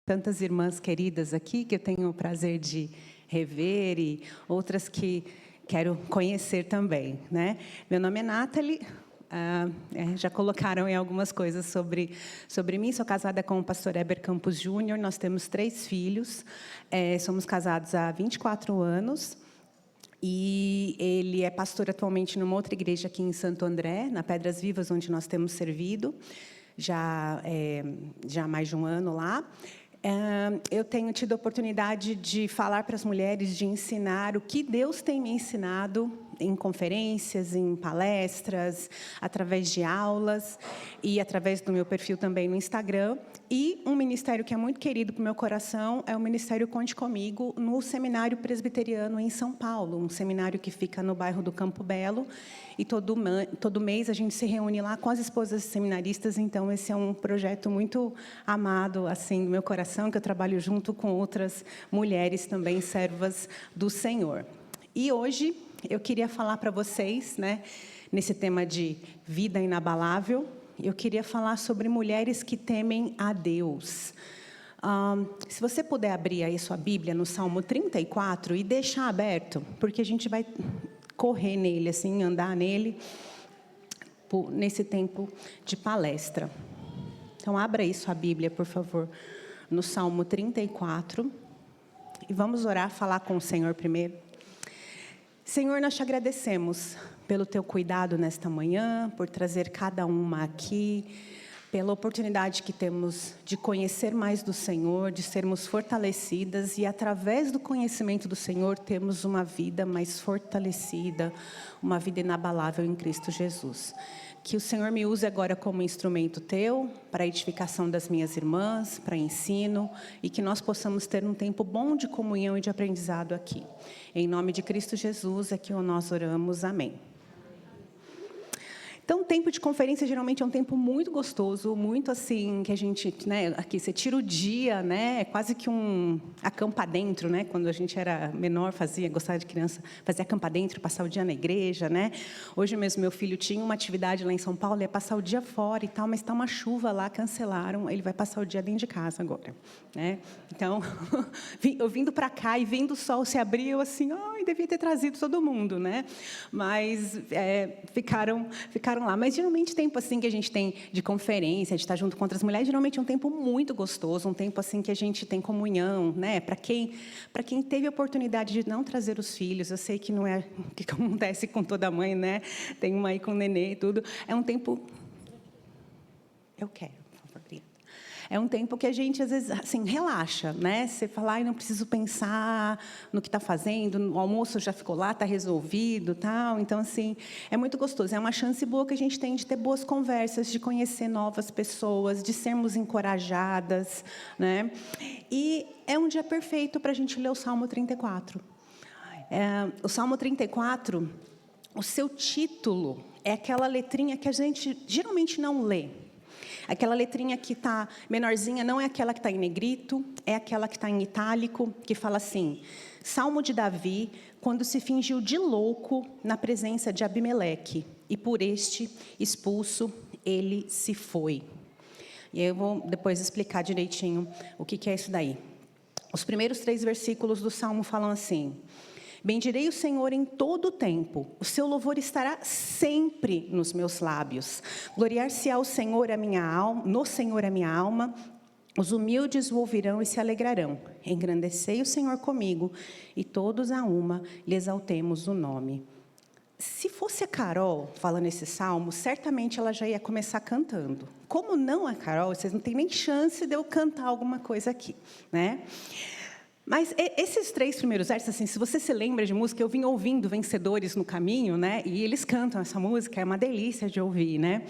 Tantas irmãs queridas aqui que eu tenho o prazer de rever e outras que quero conhecer também, né? Meu nome é Nathalie, já colocaram em algumas coisas sobre mim. Sou casada com o pastor Heber Campos Júnior, nós temos 3 filhos, somos casados há 24 anos. E ele é pastor atualmente numa outra igreja aqui em Santo André, na Pedras Vivas, onde nós temos servido, já há mais de um ano lá. Eu tenho tido a oportunidade de falar para as mulheres, de ensinar o que Deus tem me ensinado em conferências, em palestras, através de aulas e através do meu perfil também no Instagram. E um ministério que é muito querido para o meu coração é o Ministério Conte Comigo, no Seminário Presbiteriano em São Paulo, um seminário que fica no bairro do Campo Belo. E todo mês a gente se reúne lá com as esposas seminaristas, então esse é um projeto muito amado assim, no meu coração, que eu trabalho junto com outras mulheres também, servas do Senhor. E hoje eu queria falar para vocês, né, nesse tema de vida inabalável, eu queria falar sobre mulheres que temem a Deus. Se você puder abrir aí sua Bíblia no Salmo 34 e deixar aberto, porque a gente vai correr nele, assim, andar nele, nesse tempo de palestra. Então, abra aí sua Bíblia, por favor, no Salmo 34. E vamos orar, falar com o Senhor primeiro. Senhor, nós te agradecemos pelo teu cuidado nesta manhã, por trazer cada uma aqui, pela oportunidade que temos de conhecer mais do Senhor, de sermos fortalecidas e, através do conhecimento do Senhor, termos uma vida mais fortalecida, uma vida inabalável em Cristo Jesus. Que o Senhor me use agora como instrumento teu, para a edificação das minhas irmãs, para ensino, e que nós possamos ter um tempo bom de comunhão e de aprendizado aqui. Em nome de Cristo Jesus é que nós oramos. Amém. Então, o tempo de conferência geralmente é um tempo muito gostoso, muito assim, que a gente, né, aqui você tira o dia, né, é quase que um acampa dentro, né, quando a gente era menor, gostava de criança, fazia acampa dentro, passar o dia na igreja, né. Hoje mesmo meu filho tinha uma atividade lá em São Paulo, ia passar o dia fora e tal, mas está uma chuva lá, cancelaram, ele vai passar o dia dentro de casa agora, né. Então, eu vindo para cá e vendo o sol se abrir, eu assim, ai, devia ter trazido todo mundo, né, mas ficaram lá. Mas, geralmente, tempo assim que a gente tem de conferência, de estar junto com outras mulheres, geralmente é um tempo muito gostoso, um tempo assim que a gente tem comunhão, né? Para quem teve a oportunidade de não trazer os filhos, eu sei que não é o que acontece com toda mãe, né? Tem uma aí com o nenê e tudo. É um tempo... Eu quero. É um tempo que a gente, às vezes, assim, relaxa, né? Você fala, ai, não preciso pensar no que está fazendo, o almoço já ficou lá, está resolvido, tal. Então, assim, é muito gostoso. É uma chance boa que a gente tem de ter boas conversas, de conhecer novas pessoas, de sermos encorajadas, né? E é um dia perfeito para a gente ler o Salmo 34. O Salmo 34, o seu título é aquela letrinha que a gente geralmente não lê. Aquela letrinha que está menorzinha não é aquela que está em negrito, é aquela que está em itálico, que fala assim: Salmo de Davi, quando se fingiu de louco na presença de Abimeleque, e por este expulso, ele se foi. E eu vou depois explicar direitinho o que é isso daí. Os primeiros 3 versículos do Salmo falam assim: bendirei o Senhor em todo o tempo, o seu louvor estará sempre nos meus lábios. Gloriar-se-á o Senhor a minha alma, no Senhor a minha alma, os humildes o ouvirão e se alegrarão. Engrandecei o Senhor comigo, e todos a uma lhe exaltemos o nome. Se fosse a Carol falando esse salmo, certamente ela já ia começar cantando. Como não a Carol, vocês não têm nem chance de eu cantar alguma coisa aqui, né? Mas esses 3 primeiros versos, assim, se você se lembra de música, eu vim ouvindo Vencedores no caminho, né? E eles cantam essa música, é uma delícia de ouvir, né?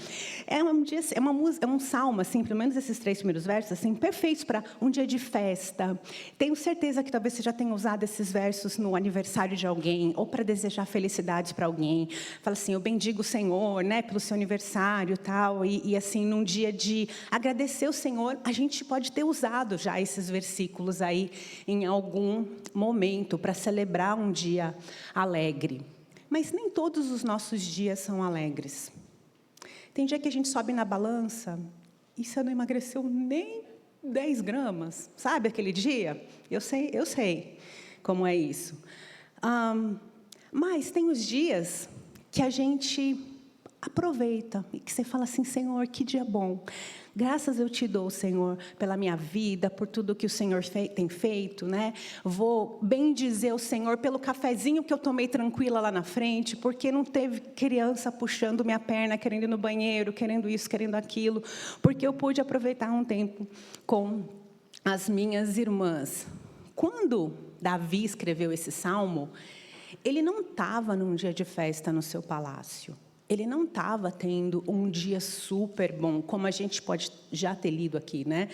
É um salmo, assim, pelo menos esses 3 primeiros versos, assim, perfeitos para um dia de festa. Tenho certeza que talvez você já tenha usado esses versos no aniversário de alguém, ou para desejar felicidades para alguém. Fala assim, eu bendigo o Senhor, né, pelo seu aniversário, tal. E assim, num dia de agradecer o Senhor, a gente pode ter usado já esses versículos aí em algum momento para celebrar um dia alegre. Mas nem todos os nossos dias são alegres. Tem dia que a gente sobe na balança e você não emagreceu nem 10 gramas. Sabe aquele dia? Eu sei como é isso. Mas tem os dias que a gente aproveita e que você fala assim, Senhor, que dia bom. Graças eu te dou, Senhor, pela minha vida, por tudo que o Senhor tem feito, né? Vou bendizer o Senhor pelo cafezinho que eu tomei tranquila lá na frente, porque não teve criança puxando minha perna, querendo ir no banheiro, querendo isso, querendo aquilo, porque eu pude aproveitar um tempo com as minhas irmãs. Quando Davi escreveu esse salmo, ele não estava num dia de festa no seu palácio. Ele não estava tendo um dia super bom, como a gente pode já ter lido aqui, né?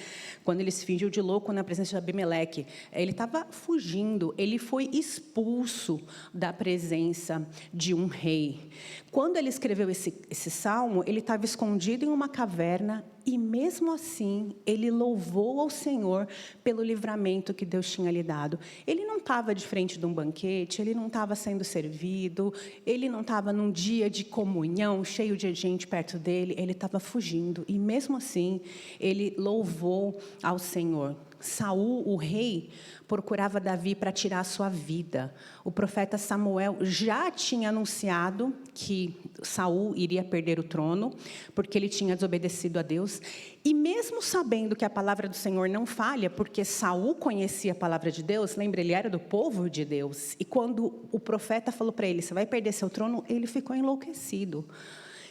Quando ele se fingiu de louco na presença de Abimeleque. Ele estava fugindo, ele foi expulso da presença de um rei. Quando ele escreveu esse salmo, ele estava escondido em uma caverna e, mesmo assim, ele louvou ao Senhor pelo livramento que Deus tinha lhe dado. Ele não estava de frente de um banquete, ele não estava sendo servido, ele não estava num dia de comunhão, cheio de gente perto dele, ele estava fugindo. E, mesmo assim, ele louvou ao Senhor. Saul, o rei, procurava Davi para tirar a sua vida. O profeta Samuel já tinha anunciado que Saul iria perder o trono, porque ele tinha desobedecido a Deus. E mesmo sabendo que a palavra do Senhor não falha, porque Saul conhecia a palavra de Deus, lembra, ele era do povo de Deus. E quando o profeta falou para ele, você vai perder seu trono, ele ficou enlouquecido.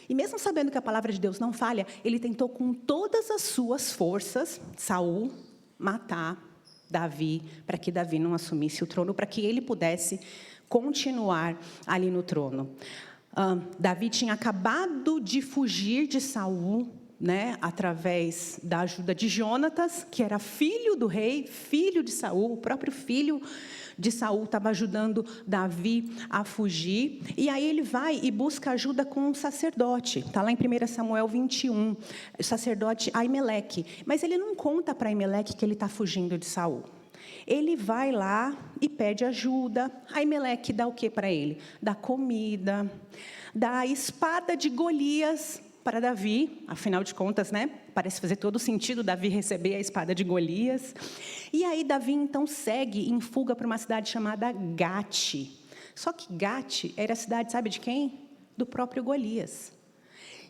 E mesmo sabendo que a palavra de Deus não falha, ele tentou com todas as suas forças, Saul, matar Davi, para que Davi não assumisse o trono, para que ele pudesse continuar ali no trono. Davi tinha acabado de fugir de Saul, né, através da ajuda de Jonatas, que era filho do rei, filho de Saul, o próprio filho de Saul estava ajudando Davi a fugir. E aí ele vai e busca ajuda com um sacerdote. Está lá em 1 Samuel 21, o sacerdote Aimeleque. Mas ele não conta para Aimeleque que ele está fugindo de Saul. Ele vai lá e pede ajuda. Aimeleque dá o que para ele? Dá comida, dá a espada de Golias para Davi, afinal de contas, né? Parece fazer todo sentido Davi receber a espada de Golias. E aí Davi então segue em fuga para uma cidade chamada Gate. Só que Gate era a cidade, sabe de quem? Do próprio Golias.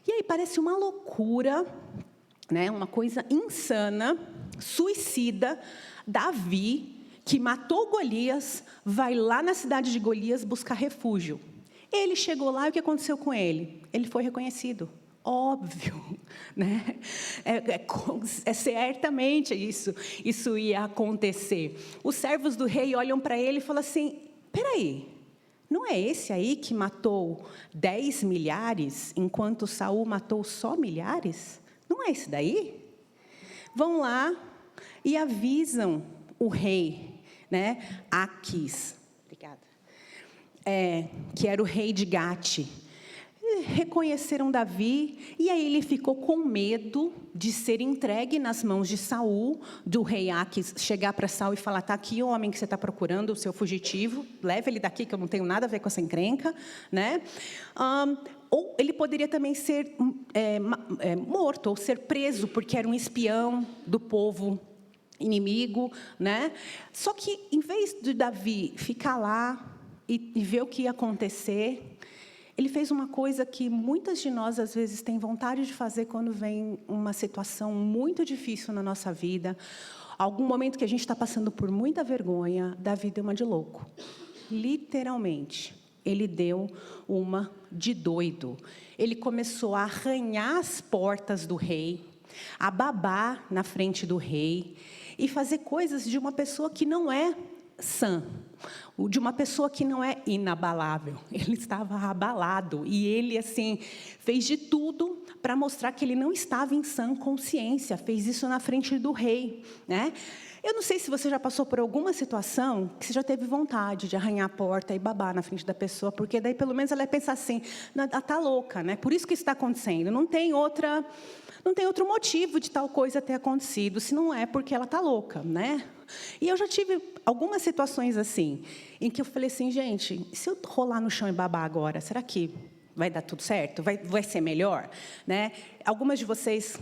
E aí parece uma loucura, né? Uma coisa insana, suicida. Davi, que matou Golias, vai lá na cidade de Golias buscar refúgio. Ele chegou lá e o que aconteceu com ele? Ele foi reconhecido. Óbvio, né? É certamente isso ia acontecer. Os servos do rei olham para ele e falam assim, peraí, não é esse aí que matou 10 milhares, enquanto Saul matou só milhares? Não é esse daí? Vão lá e avisam o rei, né? Aquis, obrigada, que era o rei de Gate. Reconheceram Davi, e aí ele ficou com medo de ser entregue nas mãos de Saul, do rei Aquis, chegar para Saul e falar, está aqui o homem que você está procurando, o seu fugitivo, leva ele daqui que eu não tenho nada a ver com essa encrenca, né? Ou ele poderia também ser morto, ou ser preso, porque era um espião do povo inimigo, né? Só que, em vez de Davi ficar lá e ver o que ia acontecer, ele fez uma coisa que muitas de nós, às vezes, têm vontade de fazer quando vem uma situação muito difícil na nossa vida. Algum momento que a gente está passando por muita vergonha, Davi deu uma de louco. Literalmente, ele deu uma de doido. Ele começou a arranhar as portas do rei, a babar na frente do rei e fazer coisas de uma pessoa que não é sã, de uma pessoa que não é inabalável. Ele estava abalado e ele assim fez de tudo para mostrar que ele não estava em sã consciência. Fez isso na frente do rei, né? Eu não sei se você já passou por alguma situação que você já teve vontade de arranhar a porta e babar na frente da pessoa, porque daí pelo menos ela vai pensar assim, ela está louca, né? Por isso que isso está acontecendo. Não tem outro motivo de tal coisa ter acontecido, se não é porque ela está louca, né? E eu já tive algumas situações assim, em que eu falei assim, gente, se eu rolar no chão e babar agora, será que vai dar tudo certo? Vai ser melhor? Né? Algumas de vocês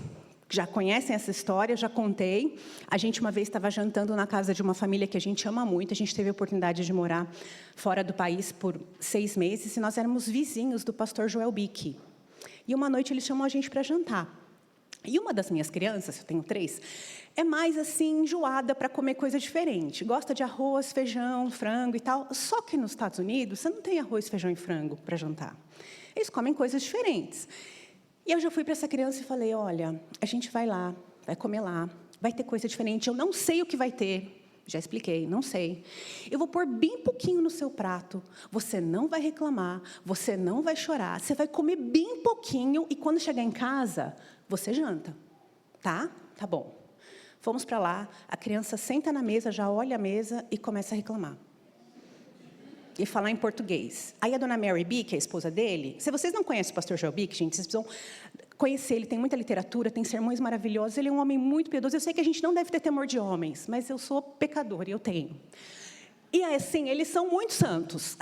já conhecem essa história, eu já contei. A gente uma vez estava jantando na casa de uma família que a gente ama muito. A gente teve a oportunidade de morar fora do país por 6 meses. E nós éramos vizinhos do pastor Joel Bick. E uma noite ele chamou a gente para jantar. E uma das minhas crianças, eu tenho 3, é mais assim, enjoada para comer coisa diferente. Gosta de arroz, feijão, frango e tal. Só que nos Estados Unidos, você não tem arroz, feijão e frango para jantar. Eles comem coisas diferentes. E eu já fui para essa criança e falei, olha, a gente vai lá, vai comer lá, vai ter coisa diferente. Eu não sei o que vai ter. Já expliquei, não sei. Eu vou pôr bem pouquinho no seu prato. Você não vai reclamar, você não vai chorar. Você vai comer bem pouquinho e quando chegar em casa, você janta. Tá? Tá bom. Fomos para lá, a criança senta na mesa, já olha a mesa e começa a reclamar. E falar em português. Aí a dona Mary B, que é a esposa dele, se vocês não conhecem o pastor Joel Bick, gente, vocês precisam conhecer, ele tem muita literatura, tem sermões maravilhosos, ele é um homem muito piedoso. Eu sei que a gente não deve ter temor de homens, mas eu sou pecadora e eu tenho. E assim, eles são muito santos.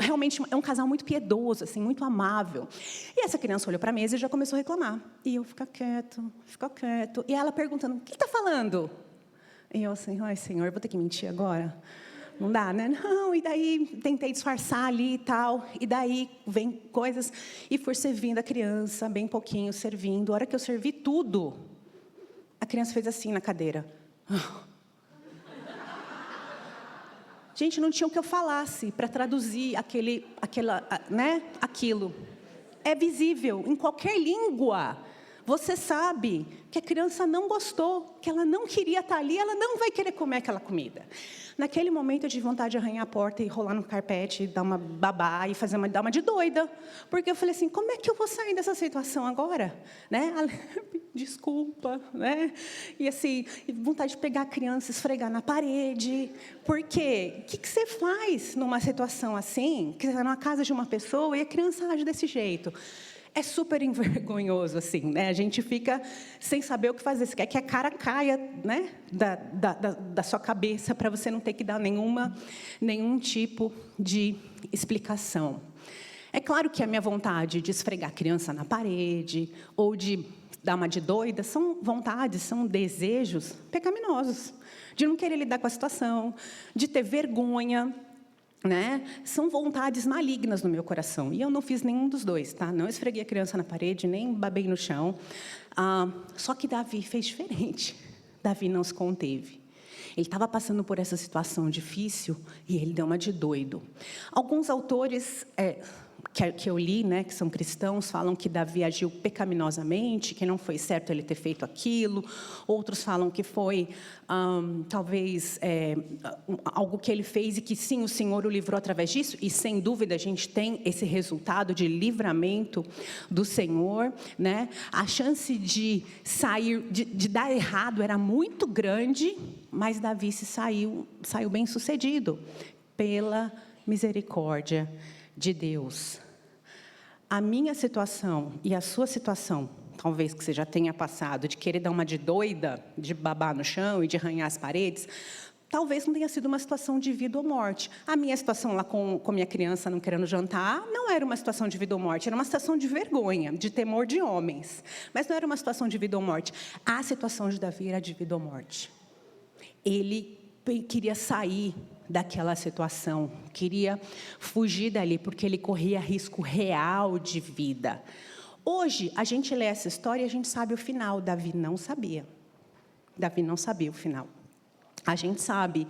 Realmente, é um casal muito piedoso, assim, muito amável. E essa criança olhou para a mesa e já começou a reclamar. E eu, fica quieto. E ela perguntando, o que está falando? E eu assim, ai, Senhor, vou ter que mentir agora? Não dá, né? Não, e daí tentei disfarçar ali e tal. E daí vem coisas. E fui servindo a criança, bem pouquinho, servindo. A hora que eu servi tudo, a criança fez assim na cadeira. Gente, não tinha o que eu falasse para traduzir aquilo. É visível em qualquer língua. Você sabe que a criança não gostou, que ela não queria estar ali, ela não vai querer comer aquela comida. Naquele momento, eu tive vontade de arranhar a porta e rolar no carpete, dar uma babá e dar uma de doida. Porque eu falei assim, como é que eu vou sair dessa situação agora? Né? Desculpa, né? E assim, vontade de pegar a criança, esfregar na parede. Por quê? O que você faz numa situação assim, que você está numa casa de uma pessoa e a criança age desse jeito? É super envergonhoso, assim, né? A gente fica sem saber o que fazer. Você quer que a cara caia, né, da sua cabeça para você não ter que dar nenhum tipo de explicação. É claro que a minha vontade de esfregar a criança na parede ou de dar uma de doida são vontades, são desejos pecaminosos. De não querer lidar com a situação, de ter vergonha, né? São vontades malignas no meu coração. E eu não fiz nenhum dos dois, tá? Não esfreguei a criança na parede, nem babei no chão. Só que Davi fez diferente. Davi não se conteve. Ele estava passando por essa situação difícil e ele deu uma de doido. Alguns autores que eu li, né, que são cristãos, falam que Davi agiu pecaminosamente, que não foi certo ele ter feito aquilo. Outros falam que foi, talvez, algo que ele fez e que, sim, o Senhor o livrou através disso. E, sem dúvida, a gente tem esse resultado de livramento do Senhor. Né? A chance de sair, de dar errado era muito grande, mas Davi saiu bem sucedido pela misericórdia de Deus. A minha situação e a sua situação, talvez que você já tenha passado, de querer dar uma de doida, de babar no chão e de arranhar as paredes, talvez não tenha sido uma situação de vida ou morte. A minha situação lá com minha criança não querendo jantar, não era uma situação de vida ou morte, era uma situação de vergonha, de temor de homens. Mas não era uma situação de vida ou morte. A situação de Davi era de vida ou morte. Ele queria sair daquela situação, queria fugir dali, porque ele corria risco real de vida. Hoje, a gente lê essa história e a gente sabe o final. Davi não sabia. Davi não sabia o final. A gente sabe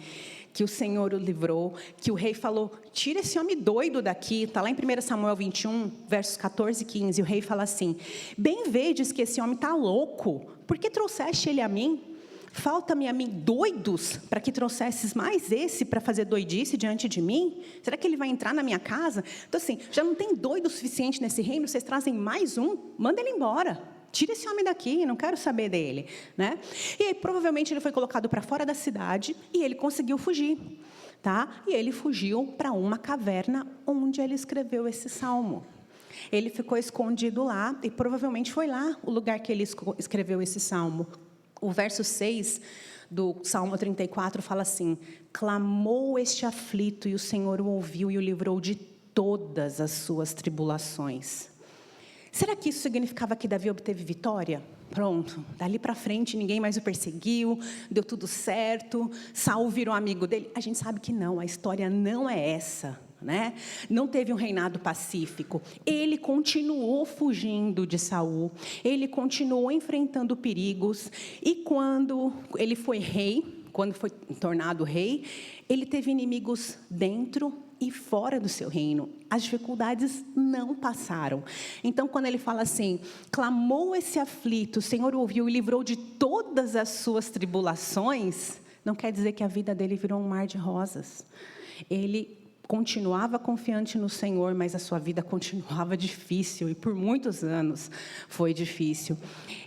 que o Senhor o livrou, que o rei falou, tira esse homem doido daqui. Está lá em 1 Samuel 21, versos 14 e 15. O rei fala assim, bem vedes que esse homem está louco, por que trouxeste ele a mim? Falta-me a mim doidos para que trouxesses mais esse para fazer doidice diante de mim? Será que ele vai entrar na minha casa? Então, assim, já não tem doido suficiente nesse reino, vocês trazem mais um? Manda ele embora. Tira esse homem daqui, não quero saber dele. Né? E aí, provavelmente, ele foi colocado para fora da cidade e ele conseguiu fugir. Tá? E ele fugiu para uma caverna onde ele escreveu esse salmo. Ele ficou escondido lá e provavelmente foi lá o lugar que ele escreveu esse salmo. O verso 6 do Salmo 34 fala assim, clamou este aflito e o Senhor o ouviu e o livrou de todas as suas tribulações. Será que isso significava que Davi obteve vitória? Pronto, dali para frente ninguém mais o perseguiu, deu tudo certo, Saul virou amigo dele. A gente sabe que não, a história não é essa, né? Não teve um reinado pacífico. Ele continuou fugindo de Saul, ele continuou enfrentando perigos, e quando ele foi rei, quando foi tornado rei, ele teve inimigos dentro e fora do seu reino. As dificuldades não passaram. Então, quando ele fala assim, clamou esse aflito, o Senhor ouviu e livrou de todas as suas tribulações, não quer dizer que a vida dele virou um mar de rosas. Ele continuava confiante no Senhor, mas a sua vida continuava difícil, e por muitos anos foi difícil.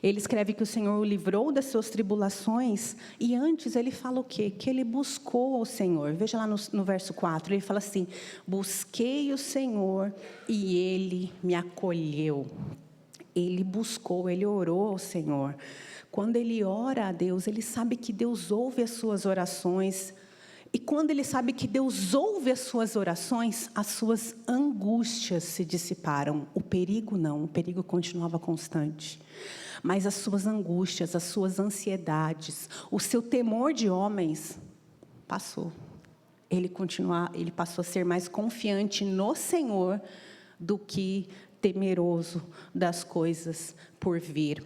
Ele escreve que o Senhor o livrou das suas tribulações, e antes ele fala o quê? Que ele buscou o Senhor. Veja lá no verso 4, ele fala assim, busquei o Senhor e Ele me acolheu. Ele buscou, ele orou ao Senhor. Quando ele ora a Deus, ele sabe que Deus ouve as suas orações. E quando ele sabe que Deus ouve as suas orações, as suas angústias se dissiparam. O perigo não, o perigo continuava constante. Mas as suas angústias, as suas ansiedades, o seu temor de homens, passou. Ele passou a ser mais confiante no Senhor do que temeroso das coisas por vir.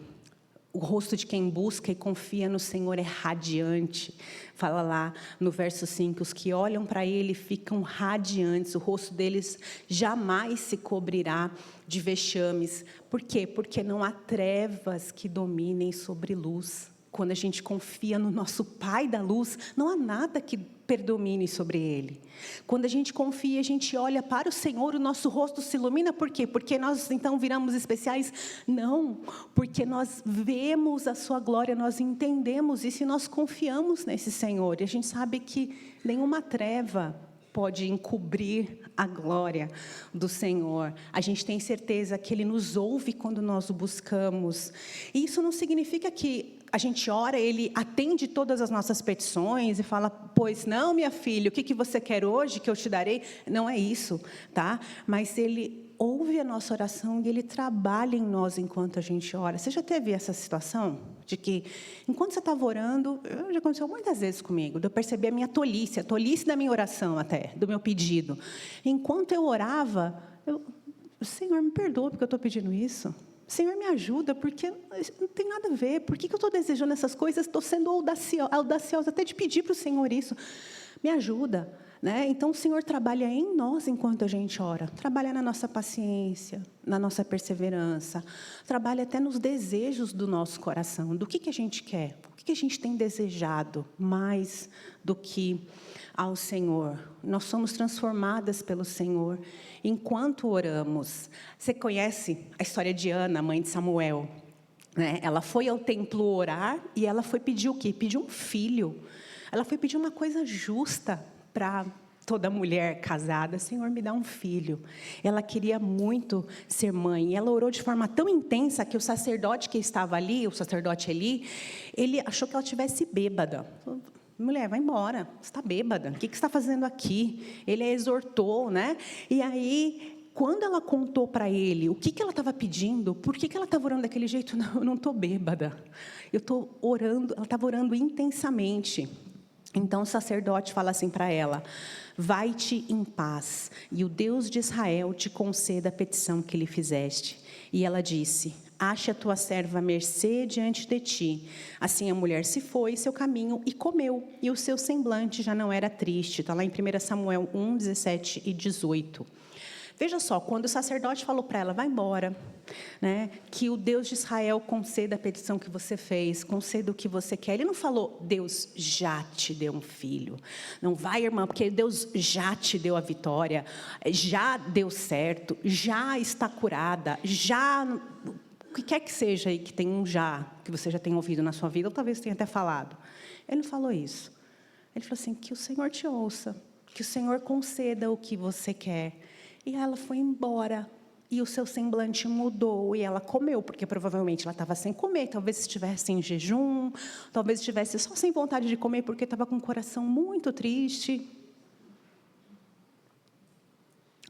O rosto de quem busca e confia no Senhor é radiante. Fala lá no verso 5, os que olham para Ele ficam radiantes, o rosto deles jamais se cobrirá de vexames. Por quê? Porque não há trevas que dominem sobre luz. Quando a gente confia no nosso Pai da luz, não há nada que predomine sobre Ele. Quando a gente confia, a gente olha para o Senhor, o nosso rosto se ilumina. Por quê? Porque nós então viramos especiais? Não, porque nós vemos a sua glória, nós entendemos isso e nós confiamos nesse Senhor. E a gente sabe que nenhuma treva pode encobrir a glória do Senhor. A gente tem certeza que Ele nos ouve quando nós o buscamos. E isso não significa que a gente ora, Ele atende todas as nossas petições e fala, pois não, minha filha, o que você quer hoje que eu te darei? Não é isso, tá? Mas Ele ouve a nossa oração e Ele trabalha em nós enquanto a gente ora. Você já teve essa situação? De que, enquanto você estava orando, já aconteceu muitas vezes comigo, de eu perceber a tolice da minha oração até, do meu pedido. Enquanto eu orava, Senhor, me perdoa porque eu estou pedindo isso. Senhor, me ajuda, porque não tem nada a ver. Por que eu estou desejando essas coisas? Estou sendo audaciosa até de pedir para o Senhor isso. Me ajuda. Né? Então, o Senhor trabalha em nós enquanto a gente ora. Trabalha na nossa paciência, na nossa perseverança. Trabalha até nos desejos do nosso coração. Do que a gente quer? O que a gente tem desejado mais do que ao Senhor? Nós somos transformadas pelo Senhor enquanto oramos. Você conhece a história de Ana, mãe de Samuel? Né? Ela foi ao templo orar e ela foi pedir o quê? Pedir um filho. Ela foi pedir uma coisa justa para toda mulher casada. Senhor, me dá um filho. Ela queria muito ser mãe. E ela orou de forma tão intensa que o sacerdote que estava ali, o sacerdote Eli, ele achou que ela estivesse bêbada. Mulher, vai embora, você está bêbada, o que você está fazendo aqui? Ele a exortou, né? E aí, quando ela contou para ele o que ela estava pedindo, por que ela estava orando daquele jeito? Não, eu não estou bêbada, eu estou orando, ela estava orando intensamente. Então o sacerdote fala assim para ela, vai-te em paz, e o Deus de Israel te conceda a petição que lhe fizeste. E ela disse, ache a tua serva à mercê diante de ti. Assim a mulher se foi seu caminho e comeu, e o seu semblante já não era triste. Está lá em 1 Samuel 1, 17 e 18. Veja só, quando o sacerdote falou para ela, vai embora, né, que o Deus de Israel conceda a petição que você fez, conceda o que você quer. Ele não falou, Deus já te deu um filho. Não vai, irmã, porque Deus já te deu a vitória, já deu certo, já está curada, já... O que quer que seja aí que tem um já, que você já tenha ouvido na sua vida, ou talvez tenha até falado. Ele não falou isso. Ele falou assim, que o Senhor te ouça, que o Senhor conceda o que você quer. E ela foi embora, e o seu semblante mudou, e ela comeu, porque provavelmente ela estava sem comer, talvez estivesse em jejum, talvez estivesse só sem vontade de comer, porque estava com o coração muito triste.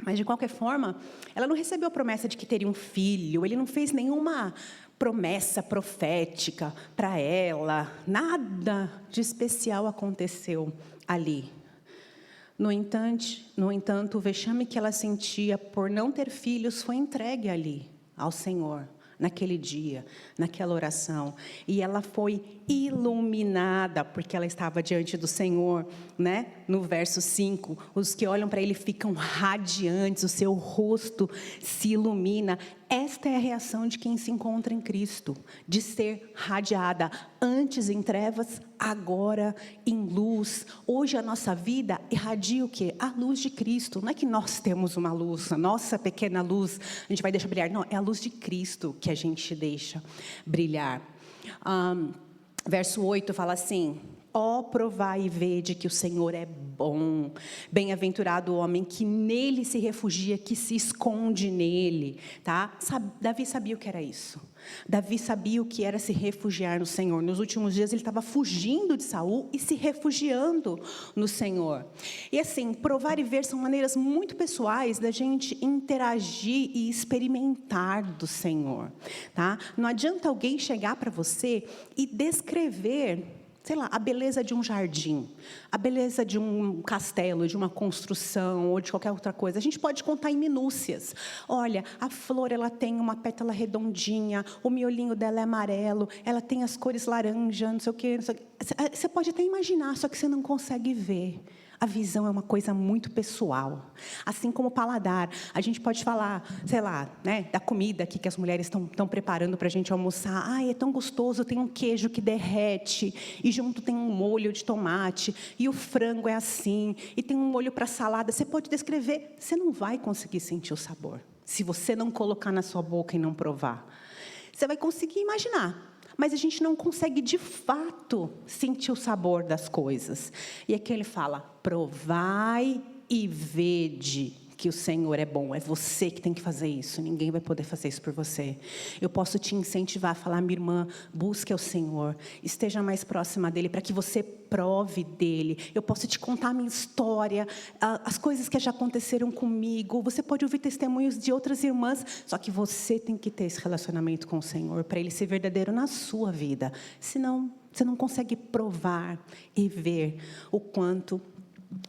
Mas, de qualquer forma, ela não recebeu a promessa de que teria um filho, ele não fez nenhuma promessa profética para ela, nada de especial aconteceu ali. No entanto, o vexame que ela sentia por não ter filhos foi entregue ali ao Senhor, naquele dia, naquela oração. E ela foi iluminada, porque ela estava diante do Senhor, né? No verso 5, os que olham para ele ficam radiantes, o seu rosto se ilumina. Esta é a reação de quem se encontra em Cristo, de ser radiada, antes em trevas, agora em luz. Hoje a nossa vida irradia o quê? A luz de Cristo. Não é que nós temos uma luz, a nossa pequena luz, a gente vai deixar brilhar. Não, é a luz de Cristo que a gente deixa brilhar. Verso 8 fala assim: ó, provai e vede que o Senhor é bom. Bem-aventurado o homem que nele se refugia, que se esconde nele. Tá? Davi sabia o que era isso. Davi sabia o que era se refugiar no Senhor. Nos últimos dias ele estava fugindo de Saul e se refugiando no Senhor. E assim, provar e ver são maneiras muito pessoais da gente interagir e experimentar do Senhor. Tá? Não adianta alguém chegar para você e descrever, sei lá, a beleza de um jardim, a beleza de um castelo, de uma construção ou de qualquer outra coisa. A gente pode contar em minúcias. Olha, a flor, ela tem uma pétala redondinha, o miolinho dela é amarelo, ela tem as cores laranja, não sei o quê. Você pode até imaginar, só que você não consegue ver. A visão é uma coisa muito pessoal. Assim como o paladar. A gente pode falar, sei lá, né, da comida aqui que as mulheres estão preparando para a gente almoçar. Ai, é tão gostoso, tem um queijo que derrete, e junto tem um molho de tomate, e o frango é assim, e tem um molho para salada. Você pode descrever, você não vai conseguir sentir o sabor, se você não colocar na sua boca e não provar. Você vai conseguir imaginar, mas a gente não consegue, de fato, sentir o sabor das coisas. E aqui ele fala: provai e vede que o Senhor é bom. É você que tem que fazer isso. Ninguém vai poder fazer isso por você. Eu posso te incentivar a falar: minha irmã, busque o Senhor. Esteja mais próxima dEle, para que você prove dEle. Eu posso te contar a minha história, as coisas que já aconteceram comigo. Você pode ouvir testemunhos de outras irmãs. Só que você tem que ter esse relacionamento com o Senhor, para Ele ser verdadeiro na sua vida. Senão, você não consegue provar e ver o quanto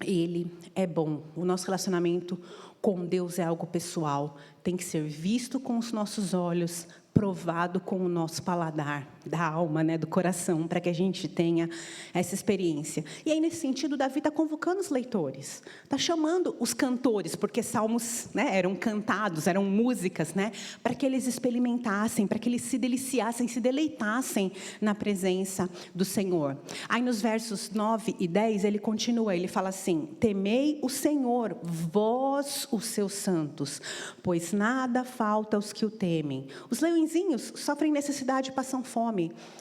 Ele é bom. O nosso relacionamento com Deus é algo pessoal. Tem que ser visto com os nossos olhos, provado com o nosso paladar, da alma, né, do coração, para que a gente tenha essa experiência. E aí, nesse sentido, Davi está convocando os leitores, está chamando os cantores, porque salmos, né, eram cantados, eram músicas, né, para que eles experimentassem, para que eles se deliciassem, se deleitassem na presença do Senhor. Aí, nos versos 9 e 10, ele continua, ele fala assim: temei o Senhor, vós, os seus santos, pois nada falta aos que o temem. Os leõezinhos sofrem necessidade e passam fome,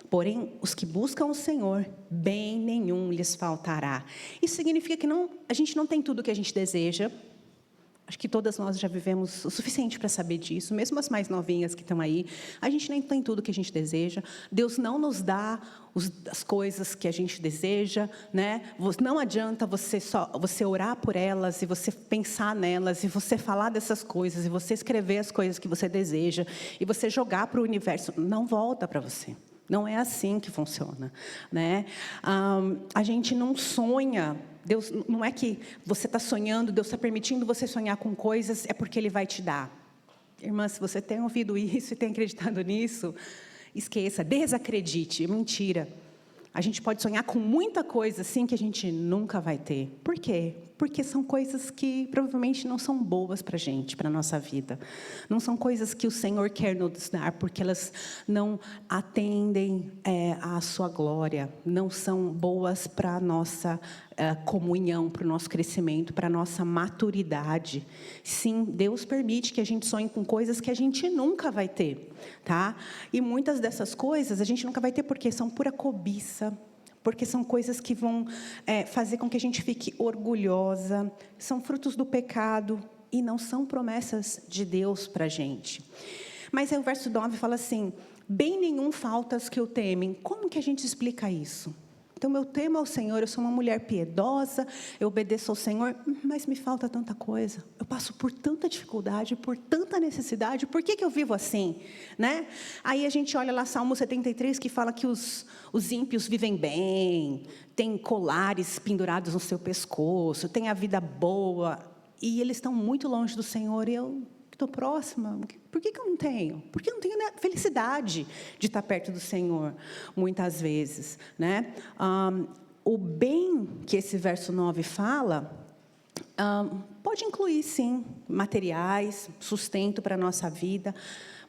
porém, os que buscam o Senhor, bem nenhum lhes faltará. Isso significa que a gente não tem tudo o que a gente deseja. Acho que todas nós já vivemos o suficiente para saber disso, mesmo as mais novinhas que estão aí. A gente nem tem tudo o que a gente deseja. Deus não nos dá as coisas que a gente deseja, né? Não adianta você orar por elas e você pensar nelas e você falar dessas coisas e você escrever as coisas que você deseja e você jogar para o universo. Não volta para você. Não é assim que funciona, né? A gente não sonha. Deus, não é que você está sonhando, Deus está permitindo você sonhar com coisas, é porque Ele vai te dar. Irmã, se você tem ouvido isso e tem acreditado nisso, esqueça, desacredite, mentira. A gente pode sonhar com muita coisa assim que a gente nunca vai ter. Por quê? Porque são coisas que provavelmente não são boas para a gente, para a nossa vida. Não são coisas que o Senhor quer nos dar, porque elas não atendem à sua glória. Não são boas para a nossa comunhão, para o nosso crescimento, para a nossa maturidade. Sim, Deus permite que a gente sonhe com coisas que a gente nunca vai ter, tá? E muitas dessas coisas a gente nunca vai ter porque são pura cobiça, porque são coisas que vão fazer com que a gente fique orgulhosa, são frutos do pecado e não são promessas de Deus para a gente. Mas aí o verso 9 fala assim: bem nenhum falta aos que o temem. Como que a gente explica isso? Então, eu temo ao Senhor, eu sou uma mulher piedosa, eu obedeço ao Senhor, mas me falta tanta coisa. Eu passo por tanta dificuldade, por tanta necessidade, por que eu vivo assim? Né? Aí a gente olha lá Salmo 73, que fala que os ímpios vivem bem, tem colares pendurados no seu pescoço, tem a vida boa, e eles estão muito longe do Senhor, e eu estou próxima. Por que eu não tenho? Porque eu não tenho a felicidade de estar perto do Senhor, muitas vezes. Né? O bem que esse verso 9 fala, pode incluir, sim, materiais, sustento para a nossa vida,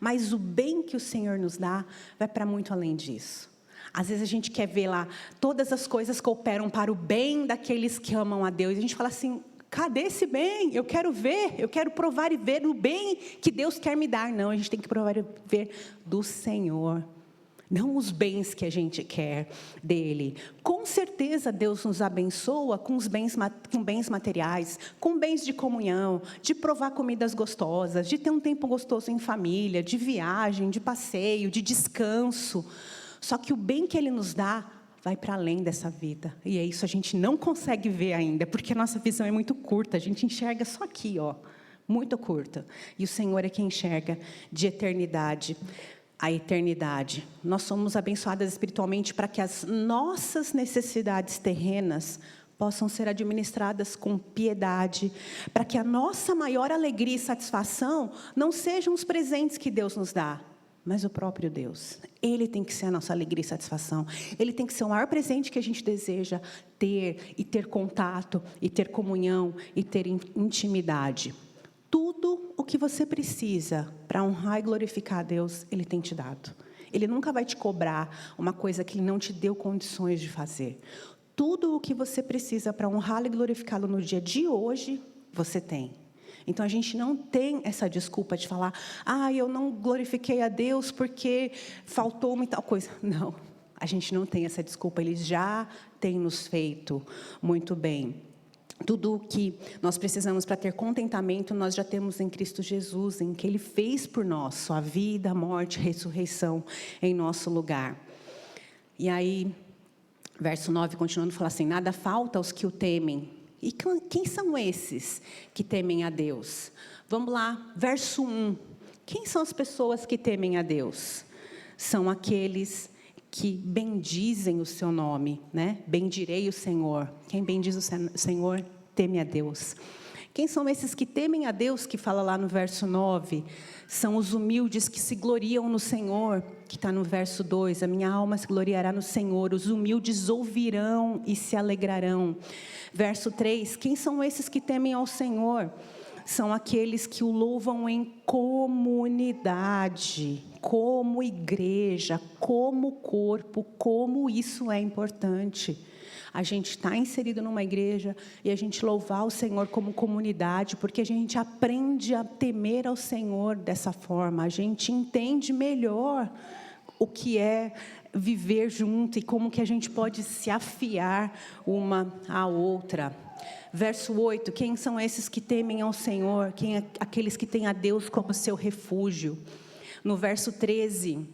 mas o bem que o Senhor nos dá vai para muito além disso. Às vezes a gente quer ver lá, todas as coisas cooperam para o bem daqueles que amam a Deus. E a gente fala assim, cadê esse bem? Eu quero ver, eu quero provar e ver o bem que Deus quer me dar. Não, a gente tem que provar e ver do Senhor. Não os bens que a gente quer dele. Com certeza Deus nos abençoa com bens materiais, com bens de comunhão, de provar comidas gostosas, de ter um tempo gostoso em família, de viagem, de passeio, de descanso. Só que o bem que ele nos dá vai para além dessa vida. E é isso a gente não consegue ver ainda, porque a nossa visão é muito curta. A gente enxerga só aqui, ó, muito curta. E o Senhor é quem enxerga de eternidade a eternidade. Nós somos abençoadas espiritualmente para que as nossas necessidades terrenas possam ser administradas com piedade, para que a nossa maior alegria e satisfação não sejam os presentes que Deus nos dá, mas o próprio Deus. Ele tem que ser a nossa alegria e satisfação. Ele tem que ser o maior presente que a gente deseja ter, e ter contato, e ter comunhão, e ter intimidade. Tudo o que você precisa para honrar e glorificar a Deus, Ele tem te dado. Ele nunca vai te cobrar uma coisa que Ele não te deu condições de fazer. Tudo o que você precisa para honrá-lo e glorificá-lo no dia de hoje, você tem. Então, a gente não tem essa desculpa de falar, eu não glorifiquei a Deus porque faltou-me tal coisa. Não, a gente não tem essa desculpa. Ele já tem nos feito muito bem. Tudo o que nós precisamos para ter contentamento, nós já temos em Cristo Jesus, em que Ele fez por nós, sua vida, morte, ressurreição em nosso lugar. E aí, verso 9, continuando, fala assim, nada falta aos que o temem. E quem são esses que temem a Deus? Vamos lá, verso 1. Quem são as pessoas que temem a Deus? São aqueles que bendizem o seu nome, né? Bendirei o Senhor. Quem bendiz o Senhor, teme a Deus. Quem são esses que temem a Deus, que fala lá no verso 9? São os humildes que se gloriam no Senhor, que está no verso 2. A minha alma se gloriará no Senhor, os humildes ouvirão e se alegrarão. Verso 3, quem são esses que temem ao Senhor? São aqueles que o louvam em comunidade, como igreja, como corpo, como isso é importante. A gente está inserido numa igreja e a gente louvar o Senhor como comunidade, porque a gente aprende a temer ao Senhor dessa forma. A gente entende melhor o que é viver junto e como que a gente pode se afiar uma à outra. Verso 8, quem são esses que temem ao Senhor? Aqueles que têm a Deus como seu refúgio. No verso 13,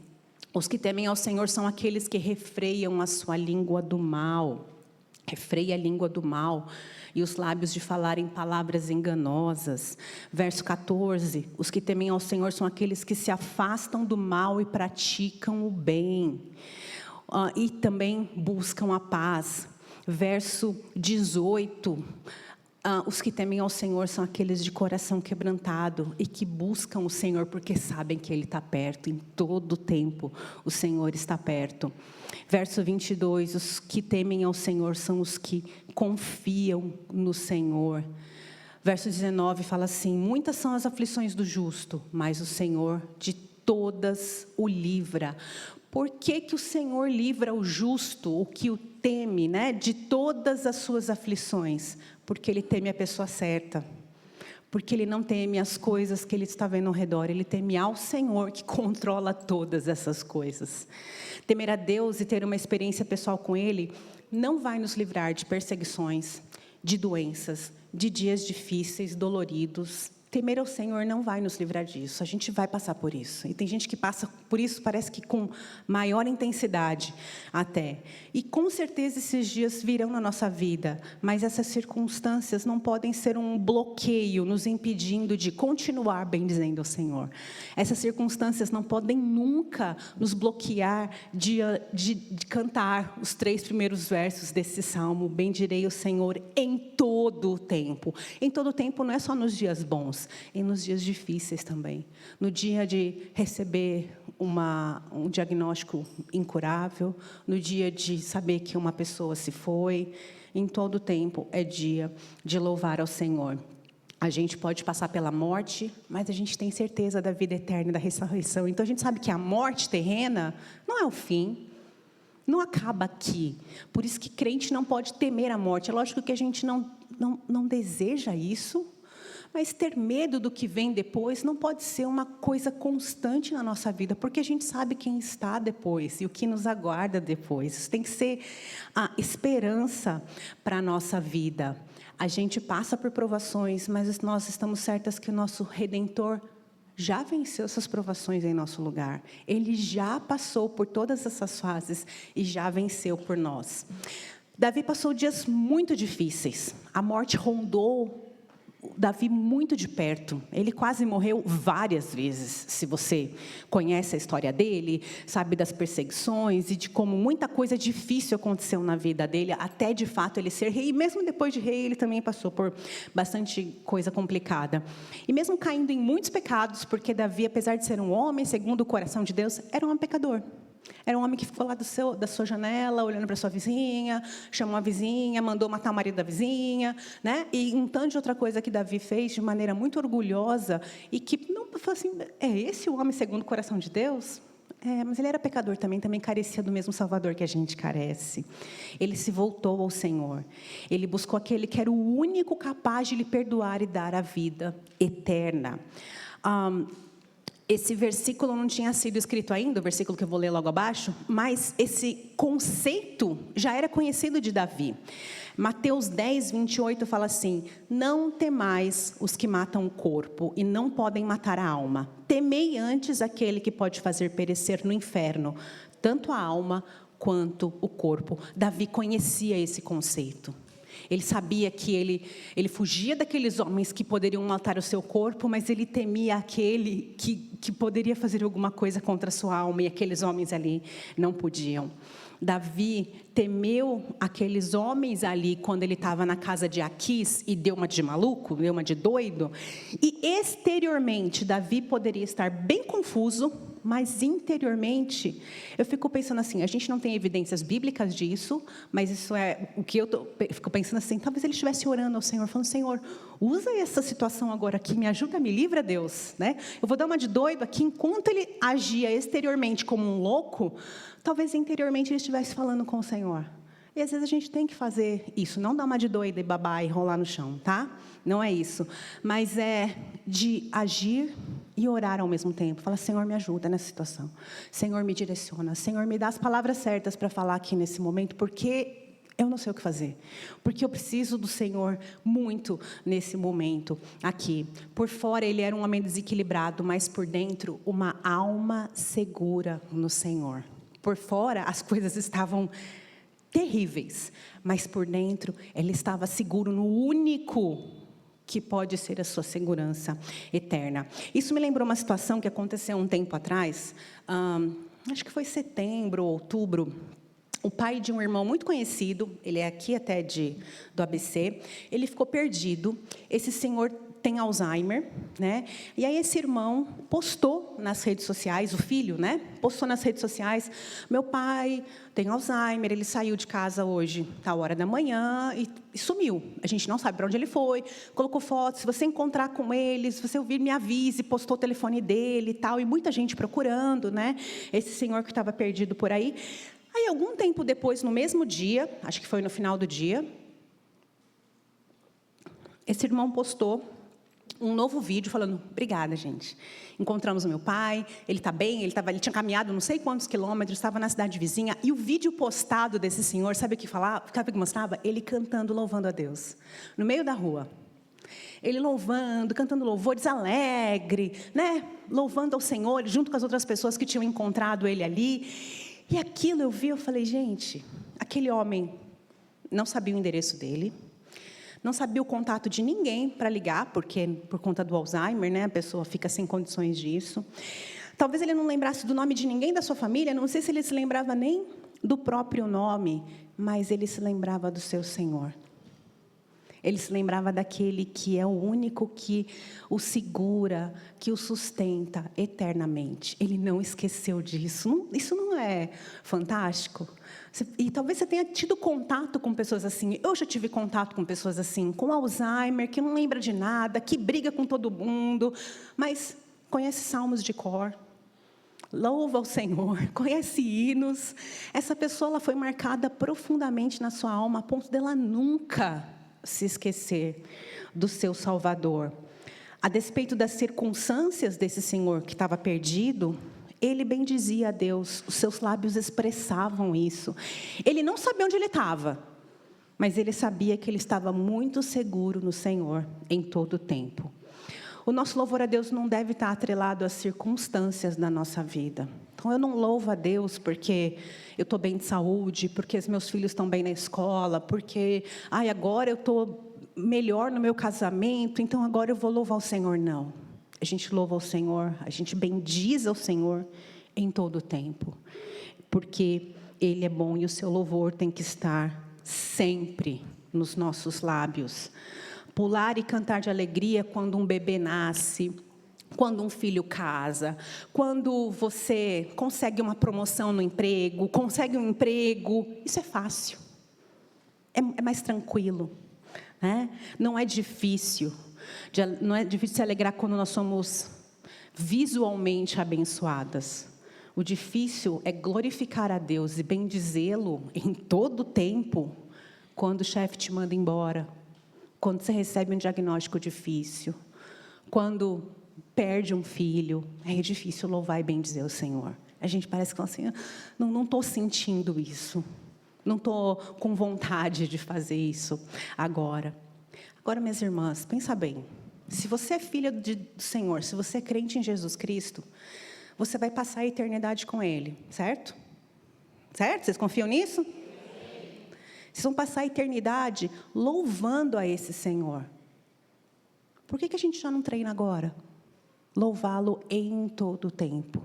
os que temem ao Senhor são aqueles que refreiam a sua língua do mal. Refreia a língua do mal e os lábios de falarem palavras enganosas. Verso 14, os que temem ao Senhor são aqueles que se afastam do mal e praticam o bem. E também buscam a paz. Verso 18, os que temem ao Senhor são aqueles de coração quebrantado e que buscam o Senhor porque sabem que Ele está perto. Em todo tempo o Senhor está perto. Verso 22, os que temem ao Senhor são os que confiam no Senhor. Verso 19 fala assim, muitas são as aflições do justo, mas o Senhor de todas o livra. Por que o Senhor livra o justo, o que o teme, né, de todas as suas aflições? Porque Ele teme a pessoa certa. Porque Ele não teme as coisas que Ele está vendo ao redor. Ele teme ao Senhor que controla todas essas coisas. Temer a Deus e ter uma experiência pessoal com Ele não vai nos livrar de perseguições, de doenças, de dias difíceis, doloridos. Temer ao Senhor não vai nos livrar disso. A gente vai passar por isso. E tem gente que passa por isso, parece que com maior intensidade até. E com certeza esses dias virão na nossa vida. Mas essas circunstâncias não podem ser um bloqueio nos impedindo de continuar bendizendo ao Senhor. Essas circunstâncias não podem nunca nos bloquear de cantar os 3 primeiros versos desse salmo. Bendirei o Senhor em todo o tempo. Em todo o tempo não é só nos dias bons. E nos dias difíceis também. No dia de receber um diagnóstico incurável, no dia de saber que uma pessoa se foi, em todo o tempo é dia de louvar ao Senhor. A gente pode passar pela morte, mas a gente tem certeza da vida eterna e da ressurreição. Então a gente sabe que a morte terrena não é o fim. Não acaba aqui. Por isso que crente não pode temer a morte. É lógico que a gente não deseja isso, mas ter medo do que vem depois não pode ser uma coisa constante na nossa vida, porque a gente sabe quem está depois e o que nos aguarda depois. Isso tem que ser a esperança para a nossa vida. A gente passa por provações, mas nós estamos certas que o nosso Redentor já venceu essas provações em nosso lugar. Ele já passou por todas essas fases e já venceu por nós. Davi passou dias muito difíceis. A morte rondou Davi muito de perto. Ele quase morreu várias vezes. Se você conhece a história dele, sabe das perseguições e de como muita coisa difícil aconteceu na vida dele, até de fato ele ser rei. E mesmo depois de rei, ele também passou por bastante coisa complicada. E mesmo caindo em muitos pecados, porque Davi, apesar de ser um homem segundo o coração de Deus, era um pecador. Era um homem que ficou lá da sua janela, olhando para sua vizinha, chamou a vizinha, mandou matar o marido da vizinha, né? E um tanto de outra coisa que Davi fez de maneira muito orgulhosa e que não falou assim, é esse o homem segundo o coração de Deus? Mas ele era pecador também carecia do mesmo Salvador que a gente carece. Ele se voltou ao Senhor. Ele buscou aquele que era o único capaz de lhe perdoar e dar a vida eterna. Esse versículo não tinha sido escrito ainda, o versículo que eu vou ler logo abaixo, mas esse conceito já era conhecido de Davi. Mateus 10, 28 fala assim, não temais os que matam o corpo e não podem matar a alma. Temei antes aquele que pode fazer perecer no inferno, tanto a alma quanto o corpo. Davi conhecia esse conceito. Ele sabia que ele fugia daqueles homens que poderiam matar o seu corpo, mas ele temia aquele que poderia fazer alguma coisa contra a sua alma, e aqueles homens ali não podiam. Davi temeu aqueles homens ali quando ele estava na casa de Aquis e deu uma de maluco, deu uma de doido. E exteriormente, Davi poderia estar bem confuso, mas interiormente, eu fico pensando assim, a gente não tem evidências bíblicas disso, mas isso é o que eu fico pensando assim, talvez ele estivesse orando ao Senhor, falando, Senhor, usa essa situação agora aqui, me ajuda, me livra, Deus, né? Eu vou dar uma de doido aqui, enquanto ele agia exteriormente como um louco, talvez interiormente ele estivesse falando com o Senhor. E às vezes a gente tem que fazer isso, não dar uma de doida e babar e rolar no chão, tá? Não é isso, mas é de agir e orar ao mesmo tempo. Fala, Senhor, me ajuda nessa situação. Senhor, me direciona. Senhor, me dá as palavras certas para falar aqui nesse momento, porque eu não sei o que fazer. Porque eu preciso do Senhor muito nesse momento aqui. Por fora, ele era um homem desequilibrado, mas por dentro, uma alma segura no Senhor. Por fora, as coisas estavam terríveis, mas por dentro, ele estava seguro no único que pode ser a sua segurança eterna. Isso me lembrou uma situação que aconteceu um tempo atrás, acho que foi setembro, outubro. O pai de um irmão muito conhecido, ele é aqui até do ABC, ele ficou perdido. Esse senhor tem Alzheimer, né? E aí esse irmão postou nas redes sociais, o filho, né? Postou nas redes sociais, meu pai tem Alzheimer, ele saiu de casa hoje, tal hora da manhã, e sumiu. A gente não sabe para onde ele foi, colocou fotos, se você encontrar com ele, se você ouvir, me avise, postou o telefone dele e tal, e muita gente procurando, né? Esse senhor que estava perdido por aí. Aí, algum tempo depois, no mesmo dia, acho que foi no final do dia, esse irmão postou um novo vídeo falando, obrigada, gente. Encontramos o meu pai, ele está bem, ele tinha caminhado não sei quantos quilômetros, estava na cidade vizinha, e o vídeo postado desse senhor, sabe o que falava? Sabe o que mostrava? Ele cantando, louvando a Deus, no meio da rua. Ele louvando, cantando louvores, alegre, né? Louvando ao Senhor, junto com as outras pessoas que tinham encontrado ele ali. E aquilo eu vi, eu falei, gente, aquele homem não sabia o endereço dele, não sabia o contato de ninguém para ligar, porque por conta do Alzheimer, né? A pessoa fica sem condições disso. Talvez ele não lembrasse do nome de ninguém da sua família, não sei se ele se lembrava nem do próprio nome, mas ele se lembrava do seu Senhor. Ele se lembrava daquele que é o único que o segura, que o sustenta eternamente. Ele não esqueceu disso. Isso não é fantástico? E talvez você tenha tido contato com pessoas assim. Eu já tive contato com pessoas assim, com Alzheimer, que não lembra de nada, que briga com todo mundo, mas conhece salmos de cor. Louva ao Senhor, conhece hinos. Essa pessoa ela foi marcada profundamente na sua alma, a ponto dela nunca se esquecer do seu Salvador. A despeito das circunstâncias desse senhor que estava perdido, ele bendizia a Deus, os seus lábios expressavam isso. Ele não sabia onde ele estava, mas ele sabia que ele estava muito seguro no Senhor em todo o tempo. O nosso louvor a Deus não deve estar atrelado às circunstâncias da nossa vida. Então, eu não louvo a Deus porque eu estou bem de saúde, porque os meus filhos estão bem na escola, porque agora eu estou melhor no meu casamento, então agora eu vou louvar o Senhor. Não. A gente louva o Senhor, a gente bendiz ao Senhor em todo o tempo, porque Ele é bom e o seu louvor tem que estar sempre nos nossos lábios. Pular e cantar de alegria quando um bebê nasce, quando um filho casa, quando você consegue uma promoção no emprego, consegue um emprego, isso é fácil, é mais tranquilo, né? Não é difícil se alegrar quando nós somos visualmente abençoadas. O difícil é glorificar a Deus e bendizê-lo em todo o tempo, quando o chefe te manda embora, quando você recebe um diagnóstico difícil, quando perde um filho, é difícil louvar e bendizer o Senhor. A gente parece que assim, não estou sentindo isso, não estou com vontade de fazer isso agora. Agora, minhas irmãs, pensa bem, se você é filha do Senhor, se você é crente em Jesus Cristo, você vai passar a eternidade com Ele, certo? Certo? Vocês confiam nisso? Vocês vão passar a eternidade louvando a esse Senhor. Por que a gente já não treina agora? Louvá-lo em todo o tempo.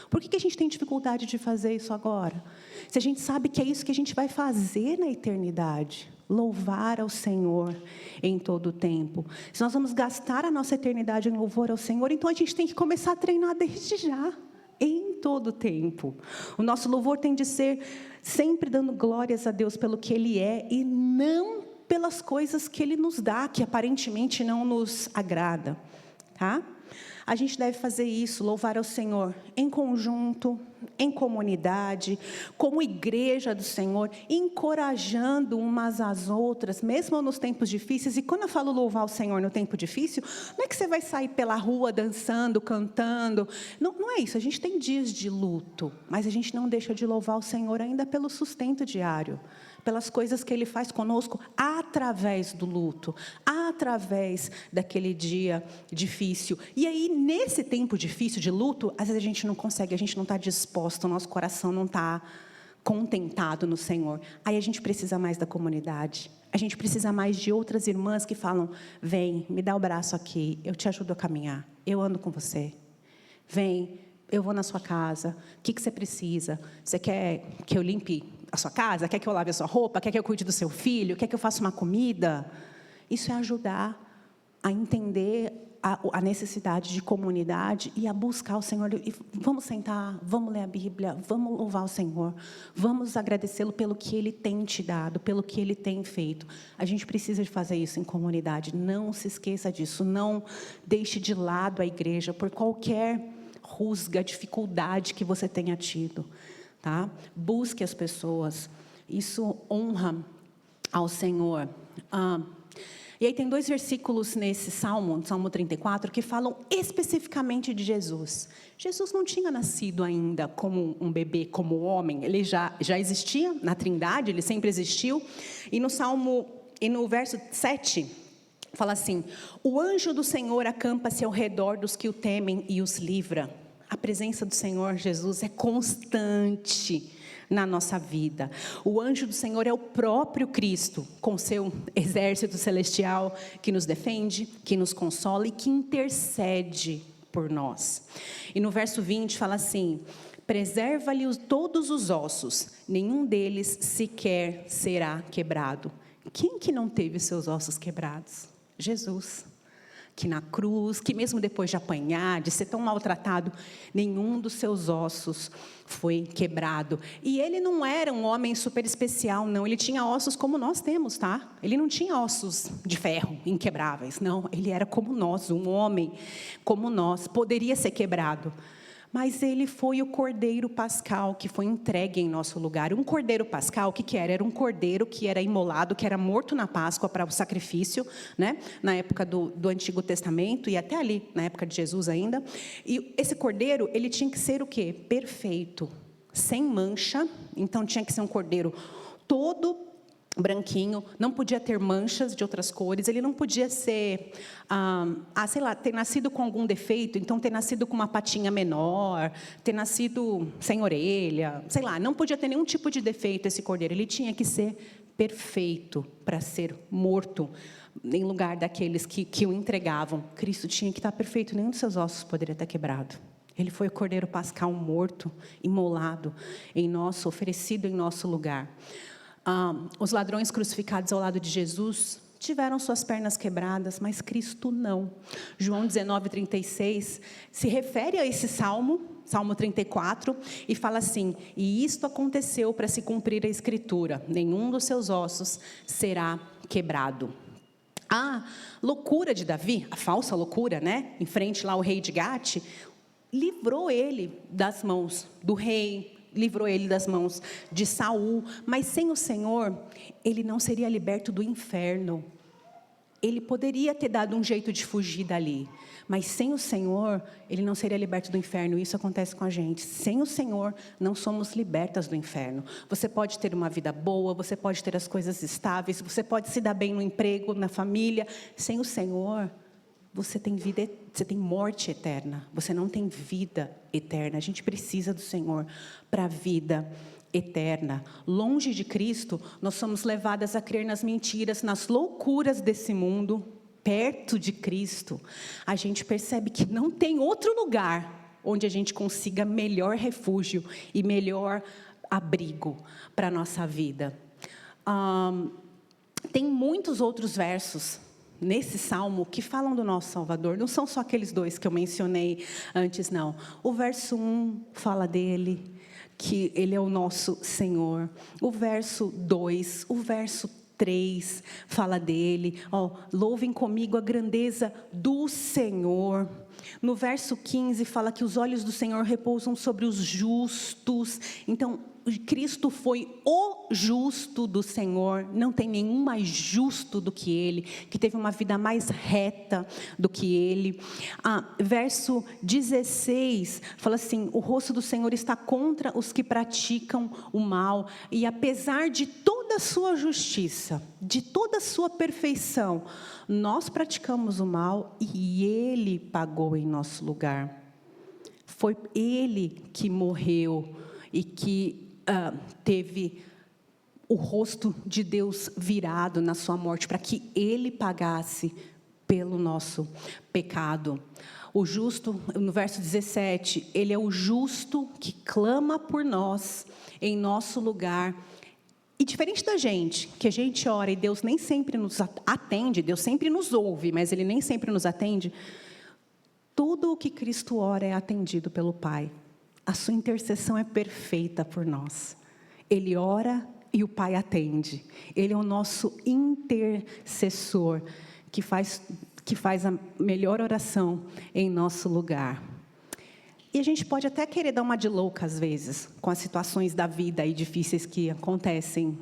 Por que a gente tem dificuldade de fazer isso agora? Se a gente sabe que é isso que a gente vai fazer na eternidade. Louvar ao Senhor em todo o tempo. Se nós vamos gastar a nossa eternidade em louvor ao Senhor, então a gente tem que começar a treinar desde já. Em todo o tempo. O nosso louvor tem de ser sempre dando glórias a Deus pelo que Ele é e não pelas coisas que Ele nos dá, que aparentemente não nos agrada, tá? A gente deve fazer isso, louvar ao Senhor em conjunto, em comunidade, como igreja do Senhor, encorajando umas às outras, mesmo nos tempos difíceis. E quando eu falo louvar o Senhor no tempo difícil, não é que você vai sair pela rua dançando, cantando. Não é isso, a gente tem dias de luto, mas a gente não deixa de louvar o Senhor ainda pelo sustento diário, pelas coisas que Ele faz conosco através do luto, através daquele dia difícil. E aí, nesse tempo difícil de luto, às vezes a gente não consegue, a gente não está disposto, o nosso coração não está contentado no Senhor. Aí a gente precisa mais da comunidade, a gente precisa mais de outras irmãs que falam, vem, me dá o braço aqui, eu te ajudo a caminhar, eu ando com você. Vem, eu vou na sua casa, o que você precisa? Você quer que eu limpe a sua casa? Quer que eu lave a sua roupa? Quer que eu cuide do seu filho? Quer que eu faça uma comida? Isso é ajudar a entender a necessidade de comunidade e a buscar o Senhor. E vamos sentar, vamos ler a Bíblia, vamos louvar o Senhor, vamos agradecê-lo pelo que Ele tem te dado, pelo que Ele tem feito. A gente precisa de fazer isso em comunidade. Não se esqueça disso, não deixe de lado a igreja por qualquer rusga, dificuldade que você tenha tido. Tá? Busque as pessoas, isso honra ao Senhor. E aí tem 2 versículos nesse Salmo 34, que falam especificamente de Jesus. Jesus não tinha nascido ainda como um bebê, como homem, ele já existia na Trindade, ele sempre existiu. E no verso 7, Fala assim: o anjo do Senhor acampa-se ao redor dos que o temem e os livra. A presença do Senhor Jesus é constante na nossa vida. O anjo do Senhor é o próprio Cristo, com seu exército celestial, que nos defende, que nos consola e que intercede por nós. E no verso 20 fala assim: preserva-lhe todos os ossos, nenhum deles sequer será quebrado. Quem que não teve seus ossos quebrados? Jesus, que na cruz, que mesmo depois de apanhar, de ser tão maltratado, nenhum dos seus ossos foi quebrado. E ele não era um homem super especial, não. Ele tinha ossos como nós temos, tá? Ele não tinha ossos de ferro, inquebráveis, não. Ele era como nós, um homem como nós, poderia ser quebrado. Mas ele foi o cordeiro pascal que foi entregue em nosso lugar. Um cordeiro pascal, o que era? Era um cordeiro que era imolado, que era morto na Páscoa para o sacrifício, né? Na época do Antigo Testamento e até ali, na época de Jesus ainda. E esse cordeiro, ele tinha que ser o quê? Perfeito, sem mancha. Então tinha que ser um cordeiro todo branquinho, não podia ter manchas de outras cores, ele não podia ser, sei lá, ter nascido com algum defeito, então ter nascido com uma patinha menor, ter nascido sem orelha, sei lá, não podia ter nenhum tipo de defeito esse cordeiro, ele tinha que ser perfeito para ser morto, em lugar daqueles que o entregavam. Cristo tinha que estar perfeito, nenhum dos seus ossos poderia estar quebrado. Ele foi o cordeiro pascal morto, imolado em nosso, oferecido em nosso lugar. Os ladrões crucificados ao lado de Jesus tiveram suas pernas quebradas, mas Cristo não. João 19:36 se refere a esse salmo, Salmo 34, e fala assim: e isto aconteceu para se cumprir a Escritura, nenhum dos seus ossos será quebrado. A loucura de Davi, a falsa loucura, né? Em frente lá ao rei de Gate, livrou ele das mãos do rei, livrou ele das mãos de Saul, mas sem o Senhor, ele não seria liberto do inferno. Ele poderia ter dado um jeito de fugir dali, mas sem o Senhor, ele não seria liberto do inferno. Isso acontece com a gente. Sem o Senhor, não somos libertas do inferno. Você pode ter uma vida boa, você pode ter as coisas estáveis, você pode se dar bem no emprego, na família. Sem o Senhor, você tem vida, você tem morte eterna. Você não tem vida eterna. A gente precisa do Senhor para a vida eterna. Longe de Cristo, nós somos levadas a crer nas mentiras, nas loucuras desse mundo. Perto de Cristo, a gente percebe que não tem outro lugar onde a gente consiga melhor refúgio e melhor abrigo para a nossa vida. Tem muitos outros versos nesse salmo que falam do nosso Salvador, não são só aqueles dois que eu mencionei antes, não. O verso 1 fala dele, que ele é o nosso Senhor. O verso 2, o verso 3 fala dele, louvem comigo a grandeza do Senhor. No verso 15 fala que os olhos do Senhor repousam sobre os justos. Então, Cristo foi o justo do Senhor, não tem nenhum mais justo do que Ele, que teve uma vida mais reta do que Ele. Verso 16, fala assim: o rosto do Senhor está contra os que praticam o mal, e apesar de toda a sua justiça, de toda a sua perfeição, nós praticamos o mal e Ele pagou em nosso lugar. Foi Ele que morreu e que teve o rosto de Deus virado na sua morte, para que Ele pagasse pelo nosso pecado. O justo, no verso 17, Ele é o justo que clama por nós, em nosso lugar. E diferente da gente, que a gente ora e Deus nem sempre nos atende, Deus sempre nos ouve, mas Ele nem sempre nos atende, tudo o que Cristo ora é atendido pelo Pai. A sua intercessão é perfeita por nós. Ele ora e o Pai atende. Ele é o nosso intercessor, que faz a melhor oração em nosso lugar. E a gente pode até querer dar uma de louca às vezes, com as situações da vida aí difíceis que acontecem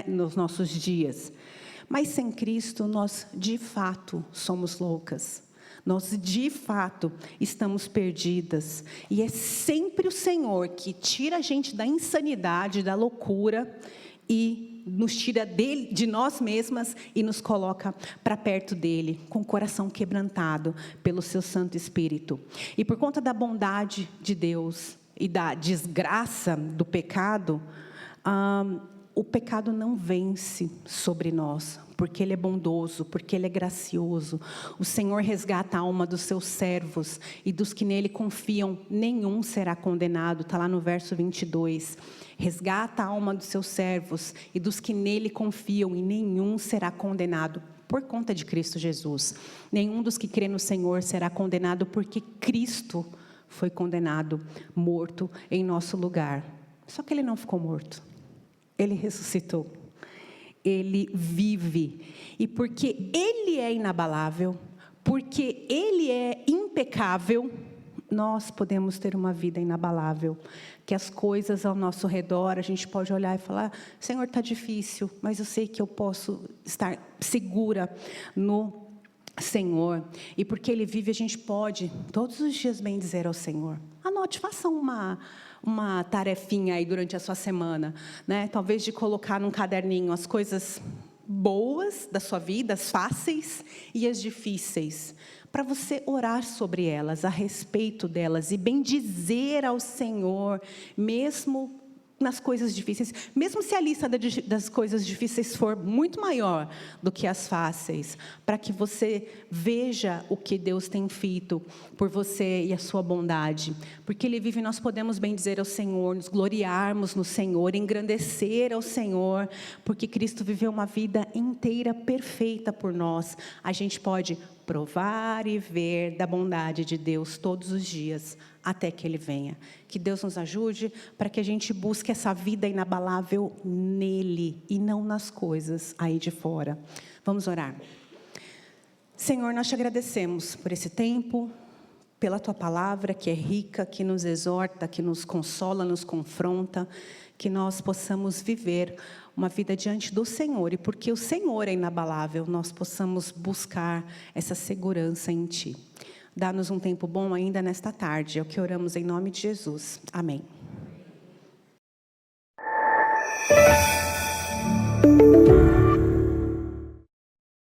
nos nossos dias. Mas sem Cristo, nós de fato somos loucas. Nós, de fato, estamos perdidas. E é sempre o Senhor que tira a gente da insanidade, da loucura e nos tira de nós mesmas e nos coloca para perto dele, com o coração quebrantado pelo seu Santo Espírito. E por conta da bondade de Deus e da desgraça do pecado, o pecado não vence sobre nós, porque Ele é bondoso, porque Ele é gracioso. O Senhor resgata a alma dos seus servos, e dos que nele confiam, nenhum será condenado. Está lá no verso 22. Resgata a alma dos seus servos, e dos que nele confiam, e nenhum será condenado, por conta de Cristo Jesus. Nenhum dos que crê no Senhor será condenado, porque Cristo foi condenado, morto em nosso lugar. Só que Ele não ficou morto. Ele ressuscitou, Ele vive, e porque Ele é inabalável, porque Ele é impecável, nós podemos ter uma vida inabalável, que as coisas ao nosso redor, a gente pode olhar e falar, Senhor, está difícil, mas eu sei que eu posso estar segura no Senhor, e porque Ele vive, a gente pode todos os dias bendizer ao Senhor. Anote, faça uma tarefinha aí durante a sua semana, né? Talvez de colocar num caderninho as coisas boas da sua vida, as fáceis e as difíceis, para você orar sobre elas, a respeito delas, e bendizer ao Senhor, mesmo nas coisas difíceis, mesmo se a lista das coisas difíceis for muito maior do que as fáceis, para que você veja o que Deus tem feito por você e a sua bondade, porque Ele vive, nós podemos bendizer ao Senhor, nos gloriarmos no Senhor, engrandecer ao Senhor, porque Cristo viveu uma vida inteira perfeita por nós. A gente pode provar e ver da bondade de Deus todos os dias, até que Ele venha. Que Deus nos ajude para que a gente busque essa vida inabalável nele e não nas coisas aí de fora. Vamos orar. Senhor, nós te agradecemos por esse tempo, pela Tua palavra que é rica, que nos exorta, que nos consola, nos confronta, que nós possamos viver uma vida diante do Senhor, e porque o Senhor é inabalável, nós possamos buscar essa segurança em Ti. Dá-nos um tempo bom ainda nesta tarde, é o que oramos em nome de Jesus. Amém.